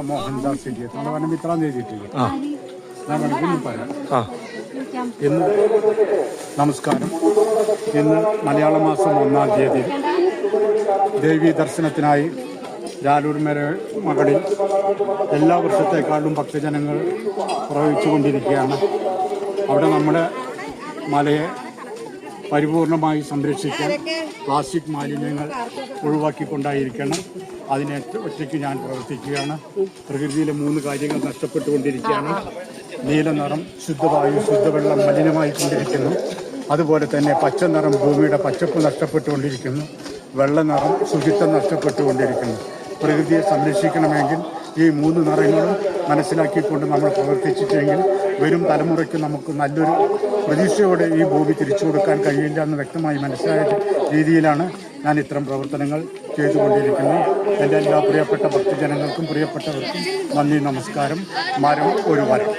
മോഹൻദാസ് നമ്മൾ വേണമെങ്കിൽ ഇത്രാം എഴുതിയിട്ടില്ല. ഞാൻ വേണമെങ്കിൽ പറയാം. ഇന്ന് നമസ്കാരം. ഇന്ന് മലയാള മാസം 1-ാം തീയതി ദേവീ ദർശനത്തിനായി ജാലൂർമേര മകളിൽ എല്ലാ വർഷത്തേക്കാളും ഭക്തജനങ്ങൾ പ്രവഹിച്ചുകൊണ്ടിരിക്കുകയാണ്. അവിടെ നമ്മുടെ മലയെ പരിപൂർണമായി സംരക്ഷിക്കാൻ പ്ലാസ്റ്റിക് മാലിന്യങ്ങൾ ഒഴിവാക്കിക്കൊണ്ടായിരിക്കണം അതിനെ ഒറ്റയ്ക്ക് ഞാൻ പ്രവർത്തിക്കുകയാണ്. പ്രകൃതിയിലെ 3 കാര്യങ്ങൾ നഷ്ടപ്പെട്ടുകൊണ്ടിരിക്കുകയാണ്. നീലനിറം, ശുദ്ധവായു, ശുദ്ധവെള്ളം മലിനമായിക്കൊണ്ടിരിക്കുന്നു. അതുപോലെ തന്നെ പച്ച നിറം, ഭൂമിയുടെ പച്ചപ്പ് നഷ്ടപ്പെട്ടുകൊണ്ടിരിക്കുന്നു. വെള്ള നിറം, ശുചിത്വം നഷ്ടപ്പെട്ടുകൊണ്ടിരിക്കുന്നു. പ്രകൃതിയെ സംരക്ഷിക്കണമെങ്കിൽ ഈ 3 നിറങ്ങളും മനസ്സിലാക്കിക്കൊണ്ട് നമ്മൾ പ്രവർത്തിച്ചിട്ടെങ്കിൽ വരും തലമുറയ്ക്ക് നമുക്ക് നല്ലൊരു പ്രതീക്ഷയോടെ ഈ ഭൂമി തിരിച്ചു കൊടുക്കാൻ കഴിയില്ല എന്ന് വ്യക്തമായി മനസ്സിലായ രീതിയിലാണ് ഞാൻ ഇത്തരം പ്രവർത്തനങ്ങൾ ചെയ്തുകൊണ്ടിരിക്കുന്നത്. എൻ്റെ എല്ലാ പ്രിയപ്പെട്ട ഭക്തജനങ്ങൾക്കും പ്രിയപ്പെട്ടവർക്കും നന്ദി, നമസ്കാരം. മരം ഒരു വരം.